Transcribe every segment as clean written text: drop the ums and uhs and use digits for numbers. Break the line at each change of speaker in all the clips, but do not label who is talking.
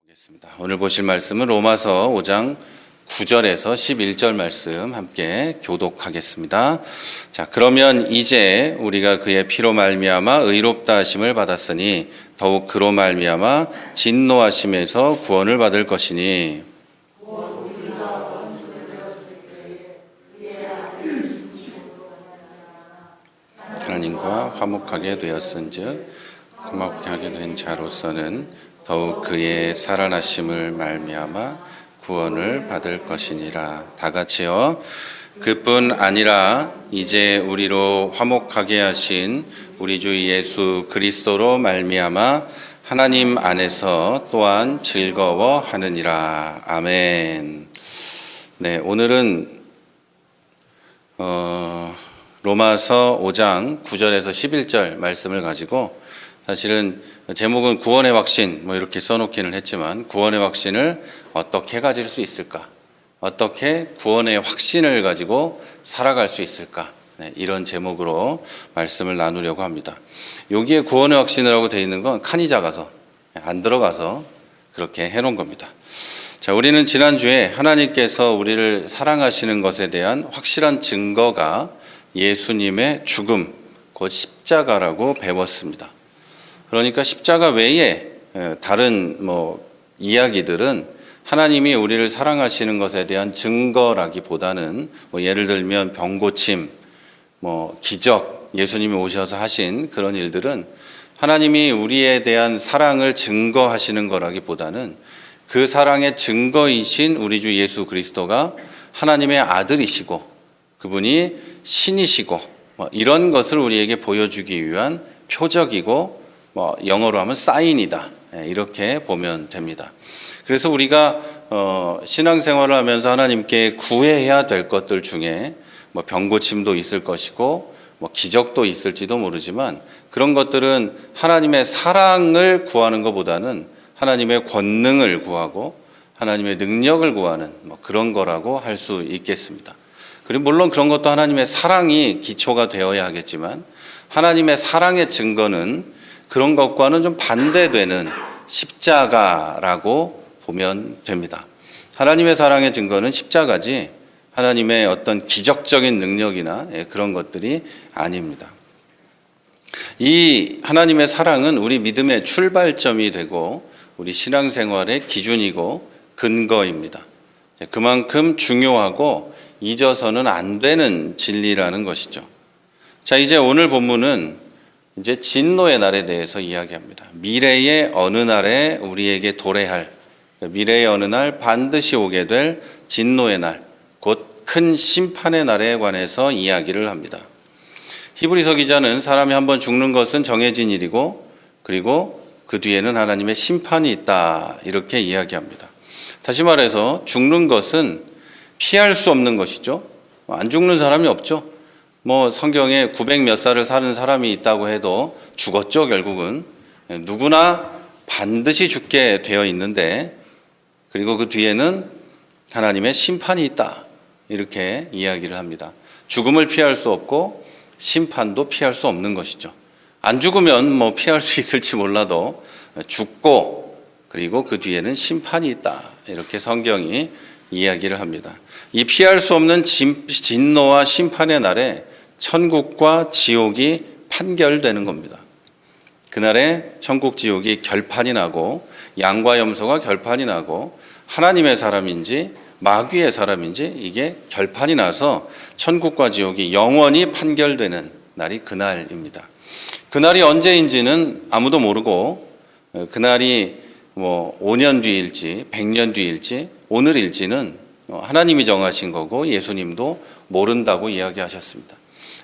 보겠습니다. 오늘 보실 말씀은 로마서 5장 9절에서 11절 말씀 함께 교독하겠습니다. 자, 그러면 이제 우리가 그의 피로 말미암아 의롭다 하심을 받았으니 더욱 그로 말미암아 진노하심에서 구원을 받을 것이니 하나님과 화목하게 되었은즉 화목하게 된 자로서는 더욱 그의 살아나심을 말미암아 구원을 받을 것이니라. 다 같이요. 그뿐 아니라 이제 우리로 화목하게 하신 우리 주 예수 그리스도로 말미암아 하나님 안에서 또한 즐거워하느니라. 아멘. 네, 오늘은 로마서 5장 9절에서 11절 말씀을 가지고 사실은 제목은 구원의 확신 이렇게 써놓기는 했지만 구원의 확신을 어떻게 가질 수 있을까? 어떻게 구원의 확신을 가지고 살아갈 수 있을까? 네, 이런 제목으로 말씀을 나누려고 합니다. 여기에 구원의 확신이라고 되어 있는 건 칸이 작아서 안 들어가서 그렇게 해놓은 겁니다. 자, 우리는 지난주에 하나님께서 우리를 사랑하시는 것에 대한 확실한 증거가 예수님의 죽음, 곧 십자가라고 배웠습니다. 그러니까 십자가 외에 다른 이야기들은 하나님이 우리를 사랑하시는 것에 대한 증거라기보다는 예를 들면 병고침, 기적, 예수님이 오셔서 하신 그런 일들은 하나님이 우리에 대한 사랑을 증거하시는 거라기보다는 그 사랑의 증거이신 우리 주 예수 그리스도가 하나님의 아들이시고 그분이 신이시고 이런 것을 우리에게 보여주기 위한 표적이고 영어로 하면 사인이다. 이렇게 보면 됩니다. 그래서 우리가 신앙생활을 하면서 하나님께 구해야 될 것들 중에 병고침도 있을 것이고 기적도 있을지도 모르지만 그런 것들은 하나님의 사랑을 구하는 것보다는 하나님의 권능을 구하고 하나님의 능력을 구하는 그런 거라고 할 수 있겠습니다. 그리고 물론 그런 것도 하나님의 사랑이 기초가 되어야 하겠지만 하나님의 사랑의 증거는 그런 것과는 좀 반대되는 십자가라고 보면 됩니다. 하나님의 사랑의 증거는 십자가지 하나님의 어떤 기적적인 능력이나 그런 것들이 아닙니다. 이 하나님의 사랑은 우리 믿음의 출발점이 되고 우리 신앙생활의 기준이고 근거입니다. 그만큼 중요하고 잊어서는 안 되는 진리라는 것이죠. 자, 이제 오늘 본문은 이제 진노의 날에 대해서 이야기합니다. 미래의 어느 날에 우리에게 도래할, 미래의 어느 날 반드시 오게 될 진노의 날, 곧 큰 심판의 날에 관해서 이야기를 합니다. 히브리서 기자는 사람이 한번 죽는 것은 정해진 일이고 그리고 그 뒤에는 하나님의 심판이 있다 이렇게 이야기합니다. 다시 말해서 죽는 것은 피할 수 없는 것이죠. 안 죽는 사람이 없죠. 성경에 900 몇 살을 사는 사람이 있다고 해도 죽었죠. 결국은 누구나 반드시 죽게 되어 있는데 그리고 그 뒤에는 하나님의 심판이 있다 이렇게 이야기를 합니다. 죽음을 피할 수 없고 심판도 피할 수 없는 것이죠. 안 죽으면 피할 수 있을지 몰라도 죽고 그리고 그 뒤에는 심판이 있다 이렇게 성경이 이야기를 합니다. 이 피할 수 없는 진노와 심판의 날에 천국과 지옥이 판결되는 겁니다. 그날에 천국 지옥이 결판이 나고 양과 염소가 결판이 나고 하나님의 사람인지 마귀의 사람인지 이게 결판이 나서 천국과 지옥이 영원히 판결되는 날이 그날입니다. 그날이 언제인지는 아무도 모르고 그날이 5년 뒤일지 100년 뒤일지 오늘일지는 하나님이 정하신 거고 예수님도 모른다고 이야기하셨습니다.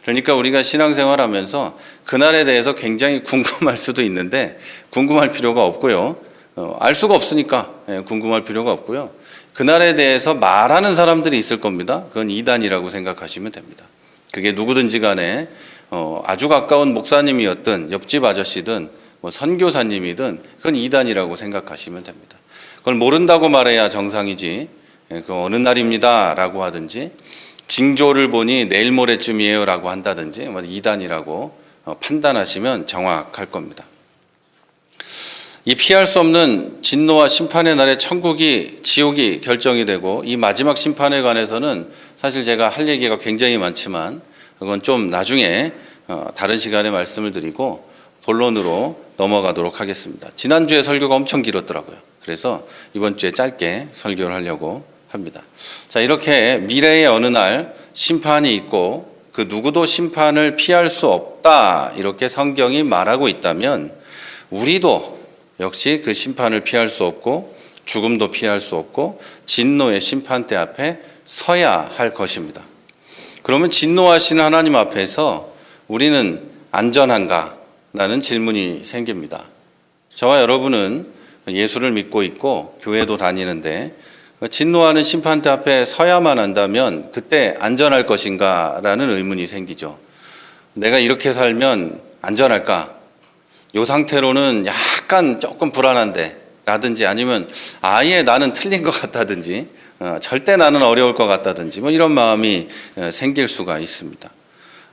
그러니까 우리가 신앙생활하면서 그날에 대해서 굉장히 궁금할 수도 있는데 궁금할 필요가 없고요. 알 수가 없으니까 궁금할 필요가 없고요. 그날에 대해서 말하는 사람들이 있을 겁니다. 그건 이단이라고 생각하시면 됩니다. 그게 누구든지 간에 아주 가까운 목사님이었든 옆집 아저씨든 선교사님이든 그건 이단이라고 생각하시면 됩니다. 그걸 모른다고 말해야 정상이지 그 어느 날입니다 라고 하든지 징조를 보니 내일 모레쯤이에요 라고 한다든지 이단이라고 판단하시면 정확할 겁니다. 이 피할 수 없는 진노와 심판의 날에 천국이 지옥이 결정이 되고 이 마지막 심판에 관해서는 사실 제가 할 얘기가 굉장히 많지만 그건 좀 나중에 다른 시간에 말씀을 드리고 본론으로 넘어가도록 하겠습니다. 지난주에 설교가 엄청 길었더라고요. 그래서 이번 주에 짧게 설교를 하려고 합니다. 자, 이렇게 미래의 어느 날 심판이 있고 그 누구도 심판을 피할 수 없다 이렇게 성경이 말하고 있다면 우리도 역시 그 심판을 피할 수 없고 죽음도 피할 수 없고 진노의 심판대 앞에 서야 할 것입니다. 그러면 진노하시는 하나님 앞에서 우리는 안전한가? 라는 질문이 생깁니다. 저와 여러분은 예수를 믿고 있고 교회도 다니는데 진노하는 심판대 앞에 서야만 한다면 그때 안전할 것인가? 라는 의문이 생기죠. 내가 이렇게 살면 안전할까? 이 상태로는 약간 조금 불안한데 라든지 아니면 아예 나는 틀린 것 같다든지 절대 나는 어려울 것 같다든지 뭐 이런 마음이 생길 수가 있습니다.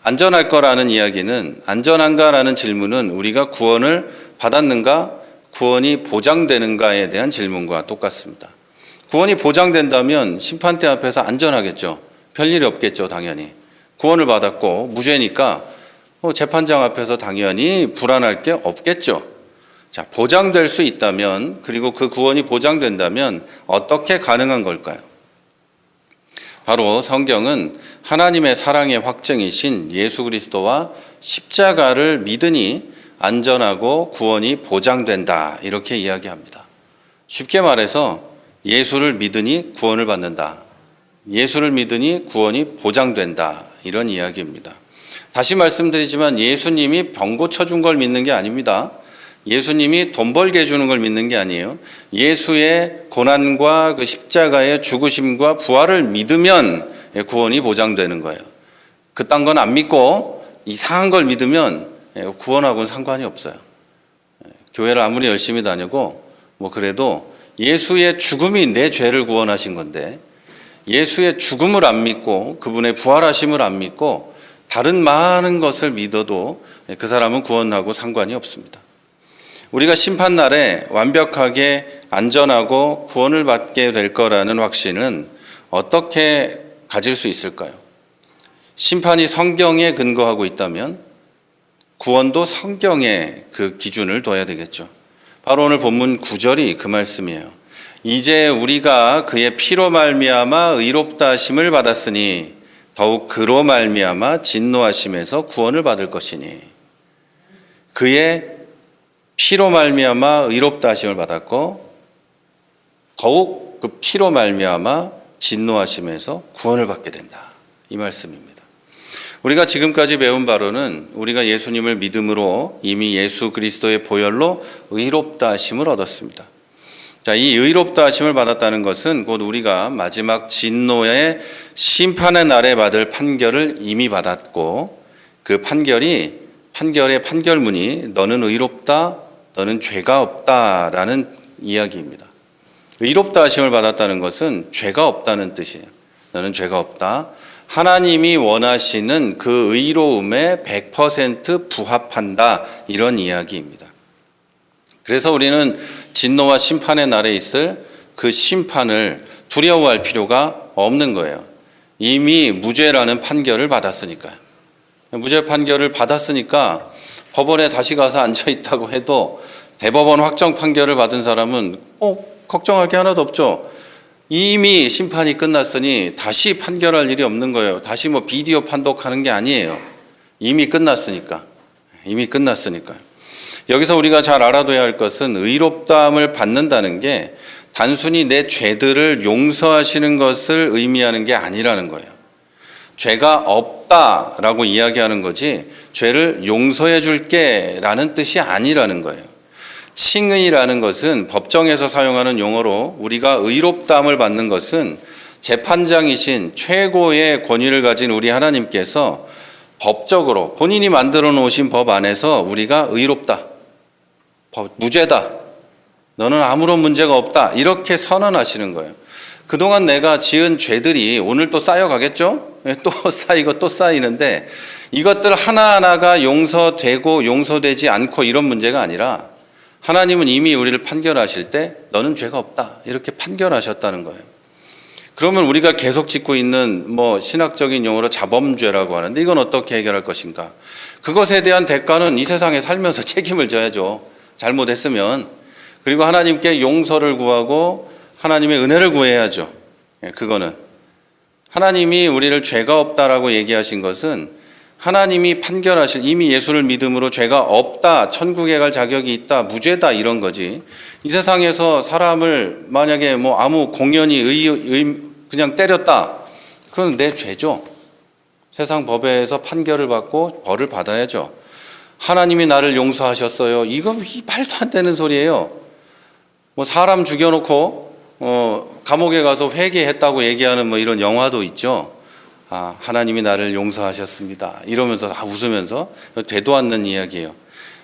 안전할 거라는 이야기는 안전한가라는 질문은 우리가 구원을 받았는가 구원이 보장되는가에 대한 질문과 똑같습니다. 구원이 보장된다면 심판대 앞에서 안전하겠죠. 별일이 없겠죠. 당연히 구원을 받았고 무죄니까 재판장 앞에서 당연히 불안할 게 없겠죠. 자, 보장될 수 있다면 그리고 그 구원이 보장된다면 어떻게 가능한 걸까요? 바로 성경은 하나님의 사랑의 확증이신 예수 그리스도와 십자가를 믿으니 안전하고 구원이 보장된다 이렇게 이야기합니다. 쉽게 말해서 예수를 믿으니 구원을 받는다. 예수를 믿으니 구원이 보장된다 이런 이야기입니다. 다시 말씀드리지만 예수님이 병 고쳐준 걸 믿는 게 아닙니다. 예수님이 돈 벌게 해주는 걸 믿는 게 아니에요. 예수의 고난과 그 십자가의 죽으심과 부활을 믿으면 구원이 보장되는 거예요. 그딴 건 안 믿고 이상한 걸 믿으면 구원하고는 상관이 없어요. 교회를 아무리 열심히 다니고 뭐 그래도 예수의 죽음이 내 죄를 구원하신 건데 예수의 죽음을 안 믿고 그분의 부활하심을 안 믿고 다른 많은 것을 믿어도 그 사람은 구원하고 상관이 없습니다. 우리가 심판날에 완벽하게 안전하고 구원을 받게 될 거라는 확신은 어떻게 가질 수 있을까요? 심판이 성경에 근거하고 있다면 구원도 성경에 그 기준을 둬야 되겠죠. 바로 오늘 본문 9절이 그 말씀이에요. 이제 우리가 그의 피로 말미암아 의롭다 하심을 받았으니 더욱 그로 말미암아 진노하심에서 구원을 받을 것이니 그의 피로 말미암아 의롭다 하심을 받았고 더욱 그 피로 말미암아 진노하심에서 구원을 받게 된다. 이 말씀입니다. 우리가 지금까지 배운 바로는 우리가 예수님을 믿음으로 이미 예수 그리스도의 보혈로 의롭다 하심을 얻었습니다. 자, 이 의롭다 하심을 받았다는 것은 곧 우리가 마지막 진노의 심판의 날에 받을 판결을 이미 받았고 그 판결의 판결문이 너는 의롭다, 너는 죄가 없다라는 이야기입니다. 의롭다 하심을 받았다는 것은 죄가 없다는 뜻이에요. 너는 죄가 없다. 하나님이 원하시는 그 의로움에 100% 부합한다 이런 이야기입니다. 그래서 우리는 진노와 심판의 날에 있을 그 심판을 두려워할 필요가 없는 거예요. 이미 무죄라는 판결을 받았으니까요. 무죄 판결을 받았으니까 법원에 다시 가서 앉아있다고 해도 대법원 확정 판결을 받은 사람은 걱정할 게 하나도 없죠. 이미 심판이 끝났으니 다시 판결할 일이 없는 거예요. 다시 뭐 비디오 판독하는 게 아니에요. 이미 끝났으니까. 여기서 우리가 잘 알아둬야 할 것은 의롭다함을 받는다는 게 단순히 내 죄들을 용서하시는 것을 의미하는 게 아니라는 거예요. 죄가 없다라고 이야기하는 거지 죄를 용서해 줄게 라는 뜻이 아니라는 거예요. 칭의라는 것은 법정에서 사용하는 용어로 우리가 의롭다함을 받는 것은 재판장이신 최고의 권위를 가진 우리 하나님께서 법적으로 본인이 만들어 놓으신 법 안에서 우리가 의롭다, 무죄다, 너는 아무런 문제가 없다 이렇게 선언하시는 거예요. 그동안 내가 지은 죄들이 오늘 또 쌓여가겠죠? 또 쌓이고 또 쌓이는데 이것들 하나하나가 용서되고 용서되지 않고 이런 문제가 아니라 하나님은 이미 우리를 판결하실 때 너는 죄가 없다 이렇게 판결하셨다는 거예요. 그러면 우리가 계속 짓고 있는 신학적인 용어로 자범죄라고 하는데 이건 어떻게 해결할 것인가? 그것에 대한 대가는 이 세상에 살면서 책임을 져야죠. 잘못했으면. 그리고 하나님께 용서를 구하고 하나님의 은혜를 구해야죠. 그거는 하나님이 우리를 죄가 없다라고 얘기하신 것은 하나님이 판결하실, 이미 예수를 믿음으로 죄가 없다, 천국에 갈 자격이 있다, 무죄다 이런 거지. 이 세상에서 사람을 만약에 아무 공연히 그냥 때렸다, 그건 내 죄죠. 세상 법에서 판결을 받고 벌을 받아야죠. 하나님이 나를 용서하셨어요, 이거 말도 안 되는 소리예요. 사람 죽여놓고 감옥에 가서 회개했다고 얘기하는 이런 영화도 있죠. 하나님이 나를 용서하셨습니다 이러면서 웃으면서, 되도 않는 이야기예요.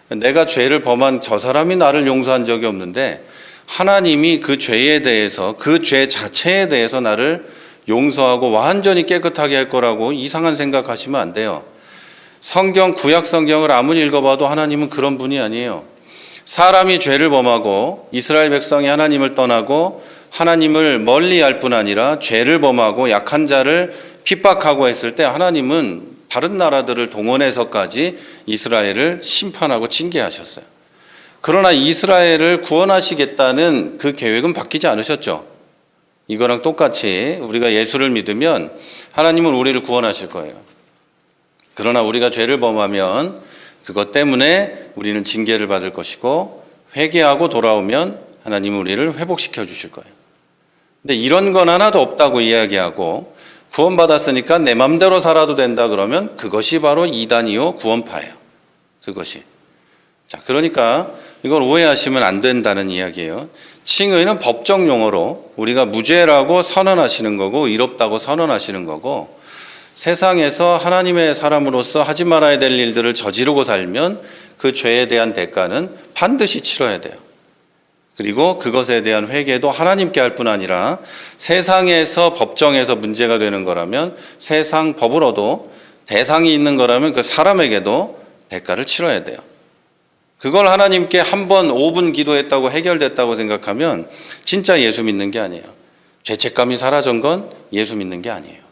내가 죄를 범한 저 사람이 나를 용서한 적이 없는데 하나님이 그 죄에 대해서, 그 죄 자체에 대해서 나를 용서하고 완전히 깨끗하게 할 거라고 이상한 생각하시면 안 돼요. 구약 성경을 아무리 읽어봐도 하나님은 그런 분이 아니에요. 사람이 죄를 범하고 이스라엘 백성이 하나님을 떠나고 하나님을 멀리할 뿐 아니라 죄를 범하고 약한 자를 핍박하고 했을 때 하나님은 다른 나라들을 동원해서까지 이스라엘을 심판하고 징계하셨어요. 그러나 이스라엘을 구원하시겠다는 그 계획은 바뀌지 않으셨죠. 이거랑 똑같이 우리가 예수를 믿으면 하나님은 우리를 구원하실 거예요. 그러나 우리가 죄를 범하면 그것 때문에 우리는 징계를 받을 것이고, 회개하고 돌아오면 하나님은 우리를 회복시켜 주실 거예요. 근데 이런 건 하나도 없다고 이야기하고 구원받았으니까 내 맘대로 살아도 된다 그러면 그것이 바로 이단이요 구원파예요. 그것이. 자, 그러니까 이걸 오해하시면 안 된다는 이야기예요. 칭의는 법적 용어로 우리가 무죄라고 선언하시는 거고 의롭다고 선언하시는 거고, 세상에서 하나님의 사람으로서 하지 말아야 될 일들을 저지르고 살면 그 죄에 대한 대가는 반드시 치러야 돼요. 그리고 그것에 대한 회개도 하나님께 할 뿐 아니라 세상에서 법정에서 문제가 되는 거라면 세상 법으로도 대상이 있는 거라면 그 사람에게도 대가를 치러야 돼요. 그걸 하나님께 한 번 5분 기도했다고 해결됐다고 생각하면 진짜 예수 믿는 게 아니에요. 죄책감이 사라진 건 예수 믿는 게 아니에요.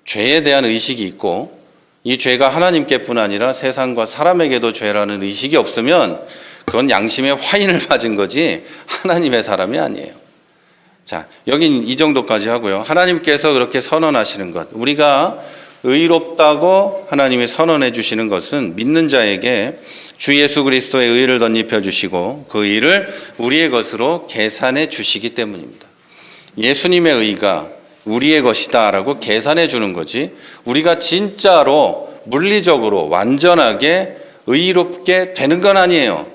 죄에 대한 의식이 있고 이 죄가 하나님께뿐 아니라 세상과 사람에게도 죄라는 의식이 없으면 그건 양심의 화인을 맞은 거지 하나님의 사람이 아니에요. 자, 여긴 이 정도까지 하고요. 하나님께서 그렇게 선언하시는 것, 우리가 의롭다고 하나님이 선언해 주시는 것은 믿는 자에게 주 예수 그리스도의 의를 덧입혀 주시고 그 의를 우리의 것으로 계산해 주시기 때문입니다. 예수님의 의가 우리의 것이다 라고 계산해 주는 거지, 우리가 진짜로 물리적으로 완전하게 의롭게 되는 건 아니에요.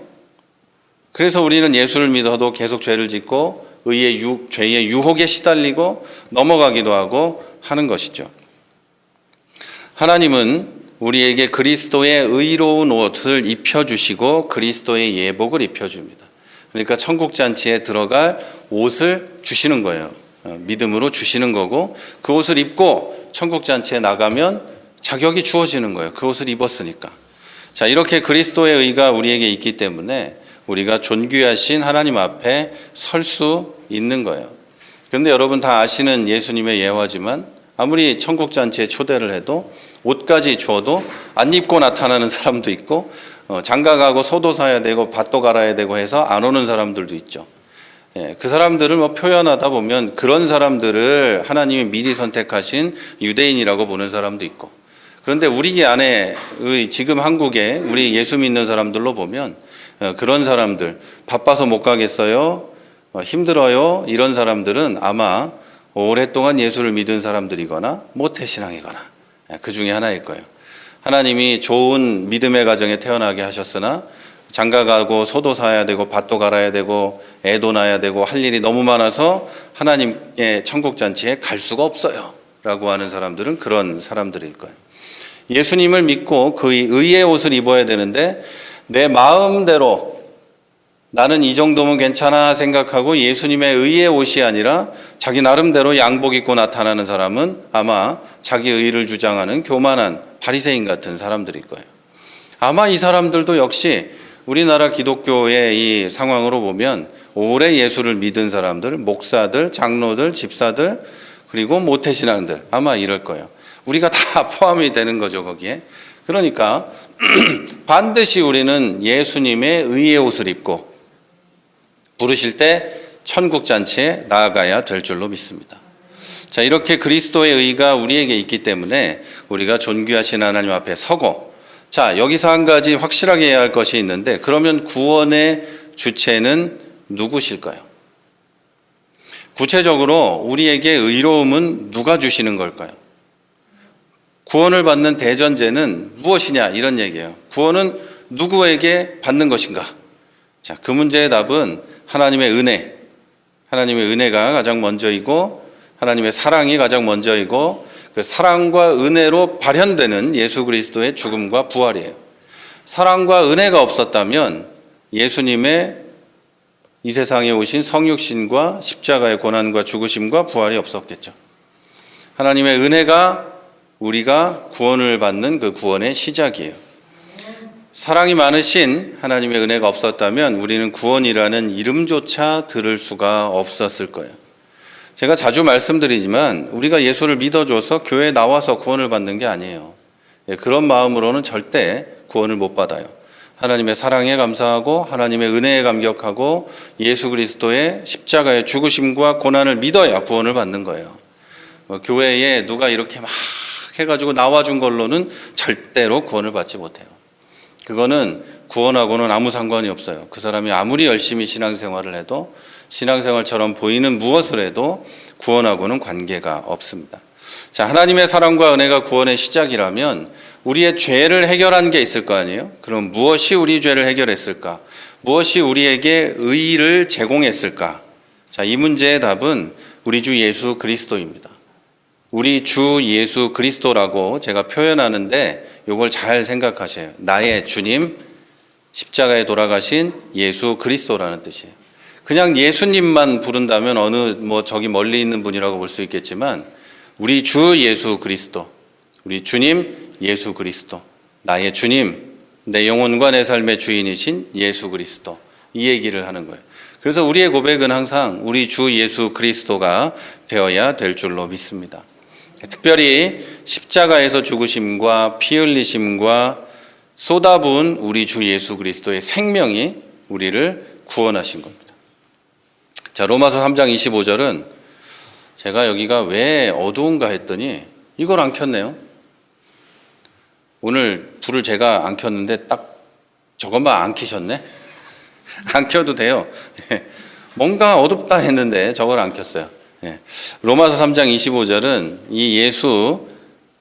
그래서 우리는 예수를 믿어도 계속 죄를 짓고 죄의 유혹에 시달리고 넘어가기도 하고 하는 것이죠. 하나님은 우리에게 그리스도의 의로운 옷을 입혀주시고 그리스도의 예복을 입혀줍니다. 그러니까 천국잔치에 들어갈 옷을 주시는 거예요. 믿음으로 주시는 거고, 그 옷을 입고 천국잔치에 나가면 자격이 주어지는 거예요. 그 옷을 입었으니까. 자, 이렇게 그리스도의 의가 우리에게 있기 때문에 우리가 존귀하신 하나님 앞에 설 수 있는 거예요. 그런데 여러분 다 아시는 예수님의 예화지만 아무리 천국잔치에 초대를 해도 옷까지 주어도 안 입고 나타나는 사람도 있고, 장가가고 소도 사야 되고 밭도 갈아야 되고 해서 안 오는 사람들도 있죠. 그 사람들을 표현하다 보면 그런 사람들을 하나님이 미리 선택하신 유대인이라고 보는 사람도 있고, 그런데 우리 안에 지금 한국에 우리 예수 믿는 사람들로 보면 그런 사람들, 바빠서 못 가겠어요, 힘들어요, 이런 사람들은 아마 오랫동안 예수를 믿은 사람들이거나 모태신앙이거나 그 중에 하나일 거예요. 하나님이 좋은 믿음의 가정에 태어나게 하셨으나 장가가고 소도 사야 되고 밭도 갈아야 되고 애도 낳아야 되고 할 일이 너무 많아서 하나님의 천국잔치에 갈 수가 없어요 라고 하는 사람들은 그런 사람들일 거예요. 예수님을 믿고 그 의의 옷을 입어야 되는데 내 마음대로 나는 이 정도면 괜찮아 생각하고 예수님의 의의 옷이 아니라 자기 나름대로 양복 입고 나타나는 사람은 아마 자기 의를 주장하는 교만한 바리새인 같은 사람들일 거예요. 아마 이 사람들도 역시 우리나라 기독교의 이 상황으로 보면 오래 예수를 믿은 사람들, 목사들, 장로들, 집사들, 그리고 모태신앙들 아마 이럴 거예요. 우리가 다 포함이 되는 거죠, 거기에. 그러니까 반드시 우리는 예수님의 의의 옷을 입고 부르실 때 천국잔치에 나아가야 될 줄로 믿습니다. 자, 이렇게 그리스도의 의가 우리에게 있기 때문에 우리가 존귀하신 하나님 앞에 서고, 자, 여기서 한 가지 확실하게 해야 할 것이 있는데, 그러면 구원의 주체는 누구실까요? 구체적으로 우리에게 의로움은 누가 주시는 걸까요? 구원을 받는 대전제는 무엇이냐, 이런 얘기예요. 구원은 누구에게 받는 것인가? 자, 그 문제의 답은 하나님의 은혜, 하나님의 은혜가 가장 먼저이고 하나님의 사랑이 가장 먼저이고 그 사랑과 은혜로 발현되는 예수 그리스도의 죽음과 부활이에요. 사랑과 은혜가 없었다면 예수님의 이 세상에 오신 성육신과 십자가의 고난과 죽으심과 부활이 없었겠죠. 하나님의 은혜가 우리가 구원을 받는 그 구원의 시작이에요. 사랑이 많으신 하나님의 은혜가 없었다면 우리는 구원이라는 이름조차 들을 수가 없었을 거예요. 제가 자주 말씀드리지만 우리가 예수를 믿어줘서 교회에 나와서 구원을 받는 게 아니에요. 그런 마음으로는 절대 구원을 못 받아요. 하나님의 사랑에 감사하고 하나님의 은혜에 감격하고 예수 그리스도의 십자가의 죽으심과 고난을 믿어야 구원을 받는 거예요. 교회에 누가 이렇게 막 해가지고 나와준 걸로는 절대로 구원을 받지 못해요. 그거는 구원하고는 아무 상관이 없어요. 그 사람이 아무리 열심히 신앙생활을 해도 신앙생활처럼 보이는 무엇을 해도 구원하고는 관계가 없습니다. 자, 하나님의 사랑과 은혜가 구원의 시작이라면 우리의 죄를 해결한 게 있을 거 아니에요? 그럼 무엇이 우리 죄를 해결했을까? 무엇이 우리에게 의의를 제공했을까? 자, 이 문제의 답은 우리 주 예수 그리스도입니다. 우리 주 예수 그리스도라고 제가 표현하는데 이걸 잘 생각하셔요. 나의 주님, 십자가에 돌아가신 예수 그리스도라는 뜻이에요. 그냥 예수님만 부른다면 저기 멀리 있는 분이라고 볼 수 있겠지만 우리 주 예수 그리스도, 우리 주님 예수 그리스도, 나의 주님, 내 영혼과 내 삶의 주인이신 예수 그리스도, 이 얘기를 하는 거예요. 그래서 우리의 고백은 항상 우리 주 예수 그리스도가 되어야 될 줄로 믿습니다. 특별히 십자가에서 죽으심과 피 흘리심과 쏟아부은 우리 주 예수 그리스도의 생명이 우리를 구원하신 겁니다. 자, 로마서 3장 25절은 제가 여기가 왜 어두운가 했더니 이걸 안 켰네요. 오늘 불을 제가 안 켰는데 딱 저것만 안 켜셨네? 안 켜도 돼요. 뭔가 어둡다 했는데 저걸 안 켰어요. 로마서 3장 25절은 이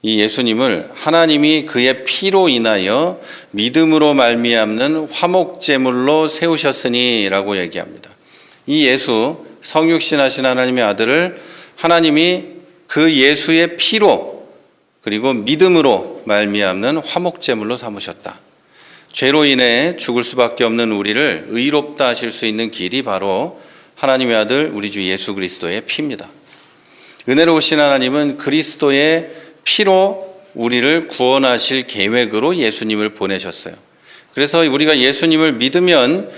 예수님을 하나님이 그의 피로 인하여 믿음으로 말미암는 화목제물로 세우셨으니 라고 얘기합니다. 이 예수, 성육신하신 하나님의 아들을 하나님이 그 예수의 피로 그리고 믿음으로 말미암는 화목제물로 삼으셨다. 죄로 인해 죽을 수밖에 없는 우리를 의롭다 하실 수 있는 길이 바로 하나님의 아들 우리 주 예수 그리스도의 피입니다. 은혜로우신 하나님은 그리스도의 피로 우리를 구원하실 계획으로 예수님을 보내셨어요. 그래서 우리가 예수님을 믿으면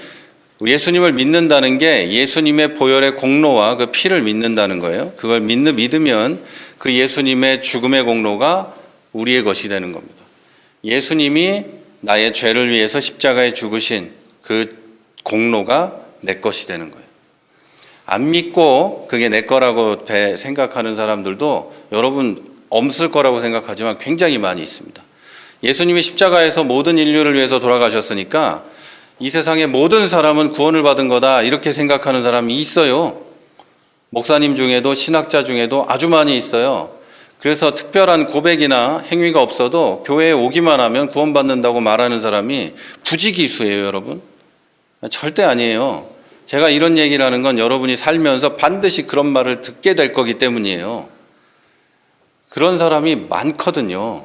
예수님을 믿는다는 게 예수님의 보혈의 공로와 그 피를 믿는다는 거예요. 그걸 믿으면 그 예수님의 죽음의 공로가 우리의 것이 되는 겁니다. 예수님이 나의 죄를 위해서 십자가에 죽으신 그 공로가 내 것이 되는 거예요. 안 믿고 그게 내 거라고 생각하는 사람들도 여러분 없을 거라고 생각하지만 굉장히 많이 있습니다. 예수님이 십자가에서 모든 인류를 위해서 돌아가셨으니까 이 세상의 모든 사람은 구원을 받은 거다 이렇게 생각하는 사람이 있어요. 목사님 중에도 신학자 중에도 아주 많이 있어요. 그래서 특별한 고백이나 행위가 없어도 교회에 오기만 하면 구원받는다고 말하는 사람이 부지기수예요, 여러분. 절대 아니에요. 제가 이런 얘기를 하는 건 여러분이 살면서 반드시 그런 말을 듣게 될 거기 때문이에요. 그런 사람이 많거든요.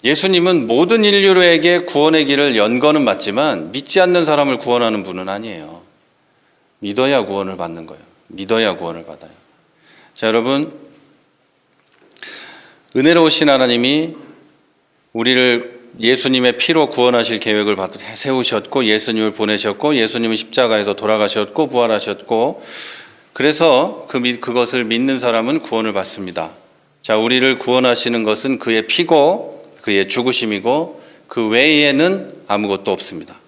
예수님은 모든 인류에게 구원의 길을 연 거는 맞지만 믿지 않는 사람을 구원하는 분은 아니에요. 믿어야 구원을 받는 거예요. 믿어야 구원을 받아요. 자, 여러분, 은혜로우신 하나님이 우리를 예수님의 피로 구원하실 계획을 세우셨고 예수님을 보내셨고 예수님은 십자가에서 돌아가셨고 부활하셨고 그래서 그것을 믿는 사람은 구원을 받습니다. 자, 우리를 구원하시는 것은 그의 피고 그의 죽으심이고 그 외에는 아무것도 없습니다.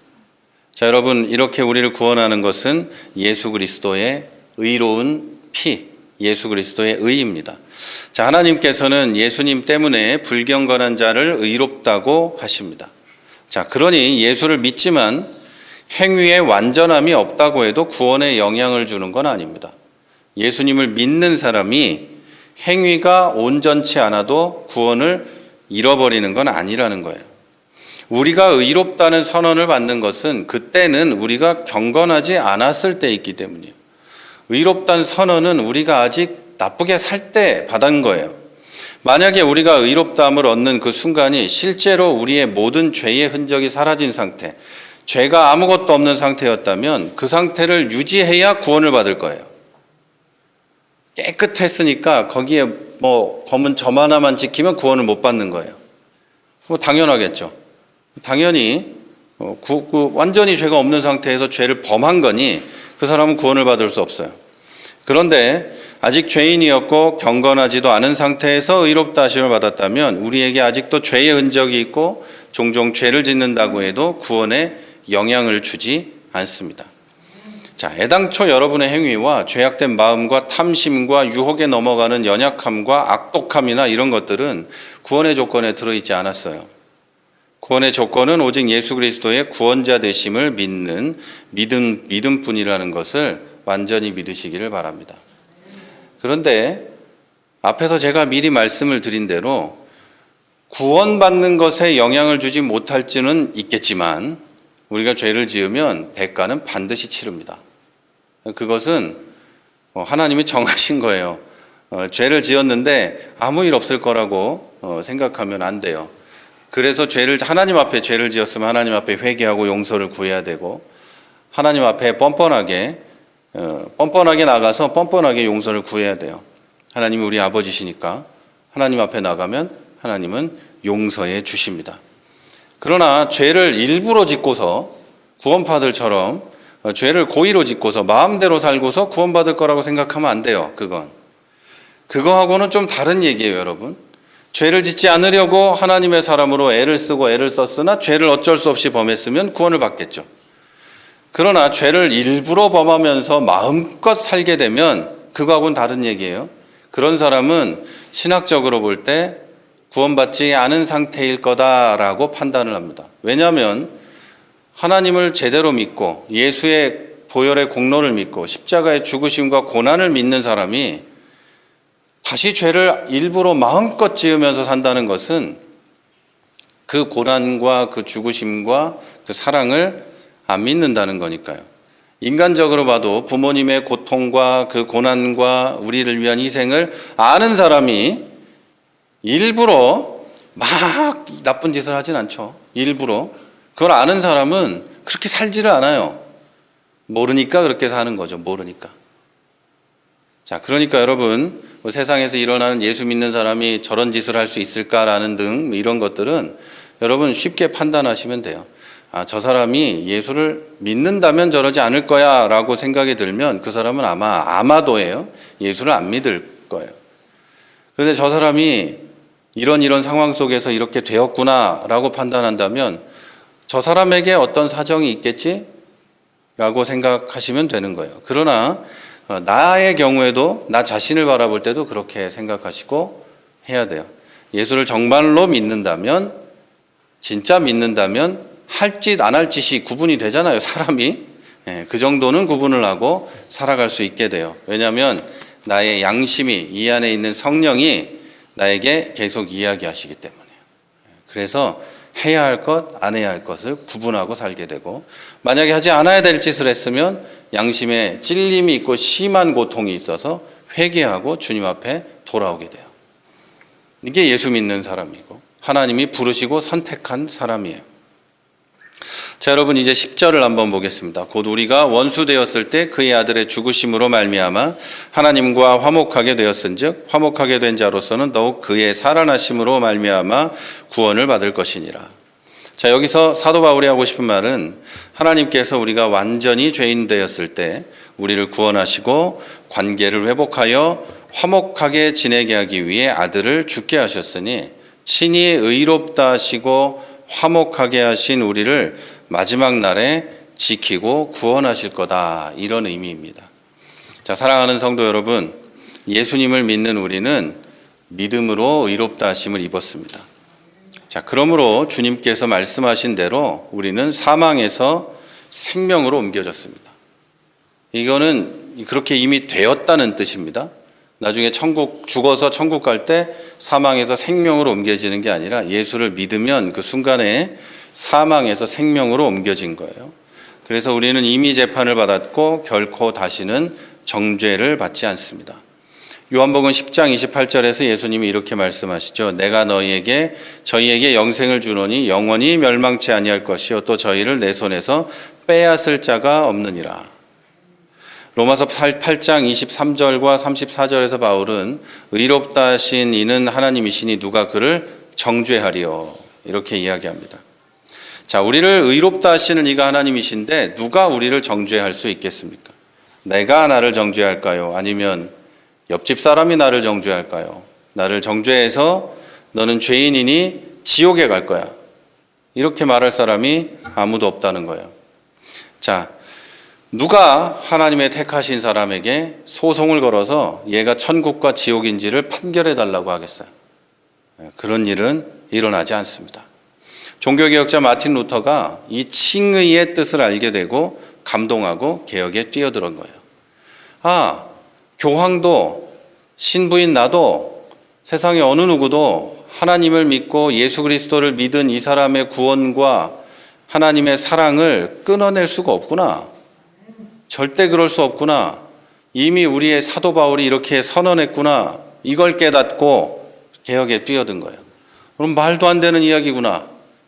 자, 여러분, 이렇게 우리를 구원하는 것은 예수 그리스도의 의로운 피, 예수 그리스도의 의입니다. 자, 하나님께서는 예수님 때문에 불경건한 자를 의롭다고 하십니다. 자, 그러니 예수를 믿지만 행위에 완전함이 없다고 해도 구원에 영향을 주는 건 아닙니다. 예수님을 믿는 사람이 행위가 온전치 않아도 구원을 잃어버리는 건 아니라는 거예요. 우리가 의롭다는 선언을 받는 것은 그때는 우리가 경건하지 않았을 때 있기 때문이에요. 의롭다는 선언은 우리가 아직 나쁘게 살 때 받은 거예요. 만약에 우리가 의롭다함을 얻는 그 순간이 실제로 우리의 모든 죄의 흔적이 사라진 상태, 죄가 아무것도 없는 상태였다면 그 상태를 유지해야 구원을 받을 거예요. 깨끗했으니까 거기에 검은 점 하나만 지키면 구원을 못 받는 거예요. 당연하겠죠. 당연히 완전히 죄가 없는 상태에서 죄를 범한 거니 그 사람은 구원을 받을 수 없어요. 그런데 아직 죄인이었고 경건하지도 않은 상태에서 의롭다 하심을 받았다면 우리에게 아직도 죄의 흔적이 있고 종종 죄를 짓는다고 해도 구원에 영향을 주지 않습니다. 자, 애당초 여러분의 행위와 죄악된 마음과 탐심과 유혹에 넘어가는 연약함과 악독함이나 이런 것들은 구원의 조건에 들어있지 않았어요. 구원의 조건은 오직 예수 그리스도의 구원자 되심을 믿는 믿음뿐이라는 것을 완전히 믿으시기를 바랍니다. 그런데 앞에서 제가 미리 말씀을 드린 대로 구원받는 것에 영향을 주지 못할지는 있겠지만 우리가 죄를 지으면 대가는 반드시 치릅니다. 그것은 하나님이 정하신 거예요. 죄를 지었는데 아무 일 없을 거라고 생각하면 안 돼요. 그래서 하나님 앞에 죄를 지었으면 하나님 앞에 회개하고 용서를 구해야 되고 하나님 앞에 뻔뻔하게 나가서 뻔뻔하게 용서를 구해야 돼요. 하나님이 우리 아버지시니까 하나님 앞에 나가면 하나님은 용서해 주십니다. 그러나 죄를 일부러 짓고서 구원파들처럼 죄를 고의로 짓고서 마음대로 살고서 구원받을 거라고 생각하면 안 돼요. 그거하고는 좀 다른 얘기예요, 여러분. 죄를 짓지 않으려고 하나님의 사람으로 애를 쓰고 애를 썼으나 죄를 어쩔 수 없이 범했으면 구원을 받겠죠. 그러나 죄를 일부러 범하면서 마음껏 살게 되면 그거하고는 다른 얘기예요. 그런 사람은 신학적으로 볼 때 구원받지 않은 상태일 거다라고 판단을 합니다. 왜냐하면 하나님을 제대로 믿고 예수의 보혈의 공로를 믿고 십자가의 죽으심과 고난을 믿는 사람이 다시 죄를 일부러 마음껏 지으면서 산다는 것은 그 고난과 그 죽으심과 그 사랑을 안 믿는다는 거니까요. 인간적으로 봐도 부모님의 고통과 그 고난과 우리를 위한 희생을 아는 사람이 일부러 막 나쁜 짓을 하진 않죠. 일부러. 그걸 아는 사람은 그렇게 살지를 않아요. 모르니까 그렇게 사는 거죠. 모르니까. 자, 그러니까 여러분, 세상에서 일어나는 예수 믿는 사람이 저런 짓을 할 수 있을까라는 등 이런 것들은 여러분 쉽게 판단하시면 돼요. 저 사람이 예수를 믿는다면 저러지 않을 거야 라고 생각이 들면 그 사람은 아마도예요. 예수를 안 믿을 거예요. 그런데 저 사람이 이런 상황 속에서 이렇게 되었구나 라고 판단한다면 저 사람에게 어떤 사정이 있겠지? 라고 생각하시면 되는 거예요. 그러나 나의 경우에도 나 자신을 바라볼 때도 그렇게 생각하시고 해야 돼요. 예수를 정말로 믿는다면, 진짜 믿는다면 할 짓 안 할 짓이 구분이 되잖아요. 사람이. 그 정도는 구분을 하고 살아갈 수 있게 돼요. 왜냐하면 나의 양심이, 이 안에 있는 성령이 나에게 계속 이야기하시기 때문이에요. 그래서 해야 할 것, 안 해야 할 것을 구분하고 살게 되고, 만약에 하지 않아야 될 짓을 했으면 양심에 찔림이 있고 심한 고통이 있어서 회개하고 주님 앞에 돌아오게 돼요. 이게 예수 믿는 사람이고 하나님이 부르시고 선택한 사람이에요. 자, 여러분, 이제 10절을 한번 보겠습니다. 곧 우리가 원수 되었을 때 그의 아들의 죽으심으로 말미암아 하나님과 화목하게 되었은즉 화목하게 된 자로서는 더욱 그의 살아나심으로 말미암아 구원을 받을 것이니라. 자, 여기서 사도 바울이 하고 싶은 말은 하나님께서 우리가 완전히 죄인 되었을 때 우리를 구원하시고 관계를 회복하여 화목하게 지내게 하기 위해 아들을 죽게 하셨으니 친히 의롭다 하시고 화목하게 하신 우리를 마지막 날에 지키고 구원하실 거다. 이런 의미입니다. 자, 사랑하는 성도 여러분, 예수님을 믿는 우리는 믿음으로 의롭다 하심을 입었습니다. 자, 그러므로 주님께서 말씀하신 대로 우리는 사망에서 생명으로 옮겨졌습니다. 이거는 그렇게 이미 되었다는 뜻입니다. 나중에 죽어서 천국 갈 때 사망에서 생명으로 옮겨지는 게 아니라 예수를 믿으면 그 순간에 사망에서 생명으로 옮겨진 거예요. 그래서 우리는 이미 재판을 받았고 결코 다시는 정죄를 받지 않습니다. 요한복음 10장 28절에서 예수님이 이렇게 말씀하시죠. 내가 저희에게 영생을 주노니 영원히 멸망치 아니할 것이요 또 저희를 내 손에서 빼앗을 자가 없느니라. 로마서 8장 23절과 34절에서 바울은 의롭다 하신 이는 하나님이시니 누가 그를 정죄하리요 이렇게 이야기합니다. 자, 우리를 의롭다 하시는 이가 하나님이신데 누가 우리를 정죄할 수 있겠습니까? 내가 나를 정죄할까요? 아니면 옆집 사람이 나를 정죄할까요? 나를 정죄해서 너는 죄인이니 지옥에 갈 거야. 이렇게 말할 사람이 아무도 없다는 거예요. 자, 누가 하나님의 택하신 사람에게 소송을 걸어서 얘가 천국과 지옥인지를 판결해 달라고 하겠어요? 그런 일은 일어나지 않습니다. 종교개혁자 마틴 루터가 이 칭의의 뜻을 알게 되고 감동하고 개혁에 뛰어든 거예요. 아, 교황도 신부인 나도 세상의 어느 누구도 하나님을 믿고 예수 그리스도를 믿은 이 사람의 구원과 하나님의 사랑을 끊어낼 수가 없구나. 절대 그럴 수 없구나. 이미 우리의 사도 바울이 이렇게 선언했구나. 이걸 깨닫고 개혁에 뛰어든 거예요. 그럼 말도 안 되는 이야기구나.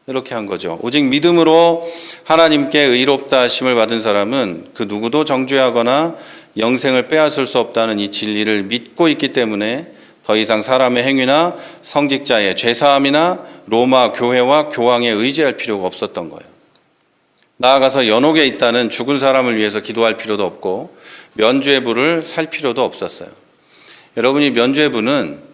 이렇게 한 거죠. 오직 믿음으로 하나님께 의롭다 하심을 받은 사람은 그 누구도 정죄하거나 영생을 빼앗을 수 없다는 이 진리를 믿고 있기 때문에 더 이상 사람의 행위나 성직자의 죄사함이나 로마 교회와 교황에 의지할 필요가 없었던 거예요. 나아가서 연옥에 있다는 죽은 사람을 위해서 기도할 필요도 없고 면죄부를 살 필요도 없었어요. 여러분이 면죄부는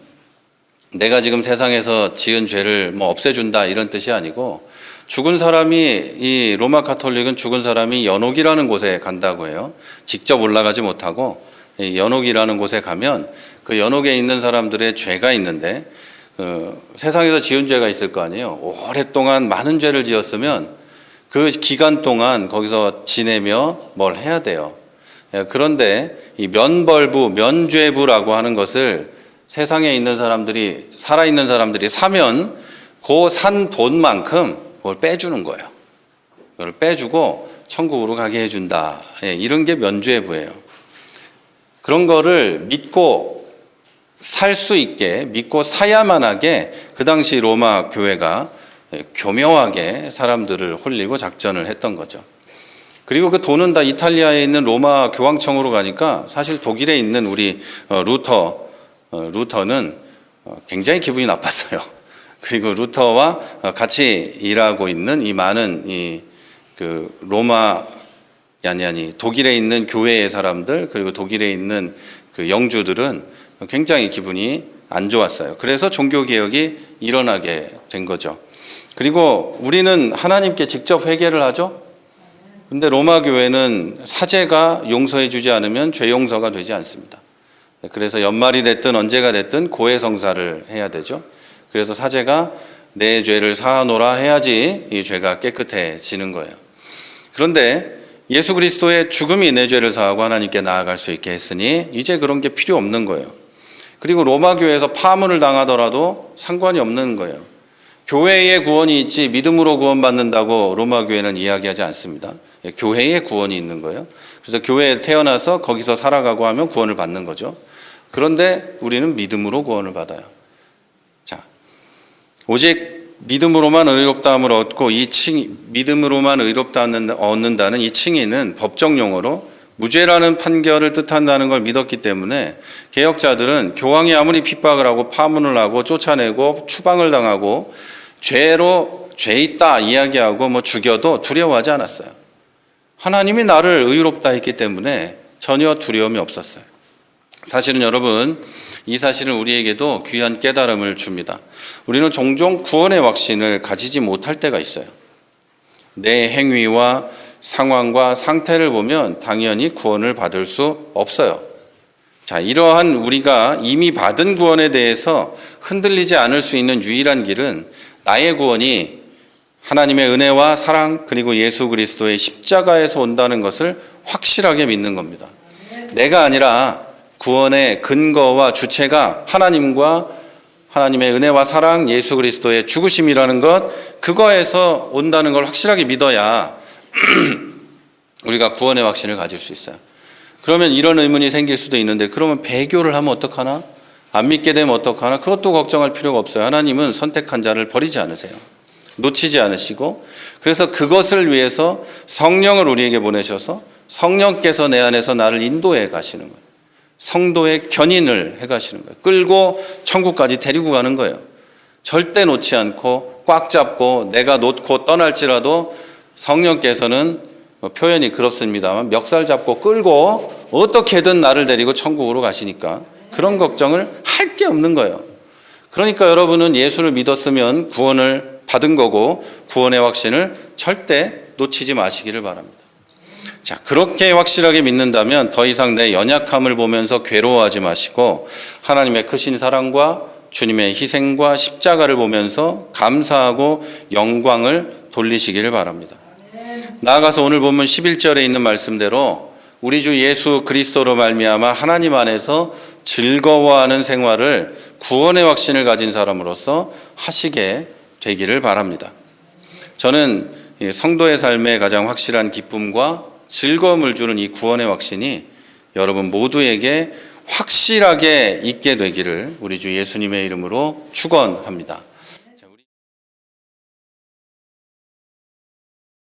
내가 지금 세상에서 지은 죄를 없애준다 이런 뜻이 아니고 죽은 사람이 이 로마 가톨릭은 죽은 사람이 연옥이라는 곳에 간다고 해요. 직접 올라가지 못하고 연옥이라는 곳에 가면 그 연옥에 있는 사람들의 죄가 있는데 세상에서 지은 죄가 있을 거 아니에요. 오랫동안 많은 죄를 지었으면 그 기간 동안 거기서 지내며 뭘 해야 돼요. 그런데 이 면벌부, 면죄부라고 하는 것을 세상에 있는 사람들이, 살아있는 사람들이 사면 그 산 돈만큼 그걸 빼주는 거예요. 그걸 빼주고 천국으로 가게 해준다. 이런 게 면죄부예요. 그런 거를 믿고 살 수 있게, 믿고 사야만 하게 그 당시 로마 교회가 교묘하게 사람들을 홀리고 작전을 했던 거죠. 그리고 그 돈은 다 이탈리아에 있는 로마 교황청으로 가니까 사실 독일에 있는 우리 루터는 굉장히 기분이 나빴어요. 그리고 루터와 같이 일하고 있는 이 많은 독일에 있는 교회의 사람들 그리고 독일에 있는 그 영주들은 굉장히 기분이 안 좋았어요. 그래서 종교개혁이 일어나게 된 거죠. 그리고 우리는 하나님께 직접 회개를 하죠. 근데 로마 교회는 사제가 용서해 주지 않으면 죄 용서가 되지 않습니다. 그래서 연말이 됐든 언제가 됐든 고해성사를 해야 되죠. 그래서 사제가 내 죄를 사하노라 해야지 이 죄가 깨끗해지는 거예요. 그런데 예수 그리스도의 죽음이 내 죄를 사하고 하나님께 나아갈 수 있게 했으니 이제 그런 게 필요 없는 거예요. 그리고 로마 교회에서 파문을 당하더라도 상관이 없는 거예요. 교회의 구원이 있지 믿음으로 구원받는다고 로마 교회는 이야기하지 않습니다. 교회의 구원이 있는 거예요. 그래서 교회에 태어나서 거기서 살아가고 하면 구원을 받는 거죠. 그런데 우리는 믿음으로 구원을 받아요. 자, 오직 믿음으로만 의롭다함을 얻고 믿음으로만 의롭다 얻는다는 이 칭의는 법적 용어로 무죄라는 판결을 뜻한다는 걸 믿었기 때문에 개혁자들은 교황이 아무리 핍박을 하고 파문을 하고 쫓아내고 추방을 당하고 죄로 죄 있다 이야기하고 뭐 죽여도 두려워하지 않았어요. 하나님이 나를 의롭다 했기 때문에 전혀 두려움이 없었어요. 사실은 여러분, 이 사실은 우리에게도 귀한 깨달음을 줍니다. 우리는 종종 구원의 확신을 가지지 못할 때가 있어요. 내 행위와 상황과 상태를 보면 당연히 구원을 받을 수 없어요. 자, 이러한 우리가 이미 받은 구원에 대해서 흔들리지 않을 수 있는 유일한 길은 나의 구원이 하나님의 은혜와 사랑 그리고 예수 그리스도의 십자가에서 온다는 것을 확실하게 믿는 겁니다. 내가 아니라 구원의 근거와 주체가 하나님과 하나님의 은혜와 사랑, 예수 그리스도의 죽으심이라는 것, 그거에서 온다는 걸 확실하게 믿어야 우리가 구원의 확신을 가질 수 있어요. 그러면 이런 의문이 생길 수도 있는데, 그러면 배교를 하면 어떡하나? 안 믿게 되면 어떡하나? 그것도 걱정할 필요가 없어요. 하나님은 선택한 자를 버리지 않으세요. 놓치지 않으시고, 그래서 그것을 위해서 성령을 우리에게 보내셔서 성령께서 내 안에서 나를 인도해 가시는 거예요. 성도의 견인을 해 가시는 거예요. 끌고 천국까지 데리고 가는 거예요. 절대 놓지 않고 꽉 잡고, 내가 놓고 떠날지라도 성령께서는 표현이 그렇습니다만 멱살 잡고 끌고 어떻게든 나를 데리고 천국으로 가시니까 그런 걱정을 할 게 없는 거예요. 그러니까 여러분은 예수를 믿었으면 구원을 받은 거고, 구원의 확신을 절대 놓치지 마시기를 바랍니다. 자, 그렇게 확실하게 믿는다면 더 이상 내 연약함을 보면서 괴로워하지 마시고, 하나님의 크신 사랑과 주님의 희생과 십자가를 보면서 감사하고 영광을 돌리시기를 바랍니다. 나아가서 오늘 본문 11절에 있는 말씀대로 우리 주 예수 그리스도로 말미암아 하나님 안에서 즐거워하는 생활을 구원의 확신을 가진 사람으로서 하시게 되기를 바랍니다. 저는 성도의 삶에 가장 확실한 기쁨과 즐거움을 주는 이 구원의 확신이 여러분 모두에게 확실하게 있게 되기를 우리 주 예수님의 이름으로 축원합니다.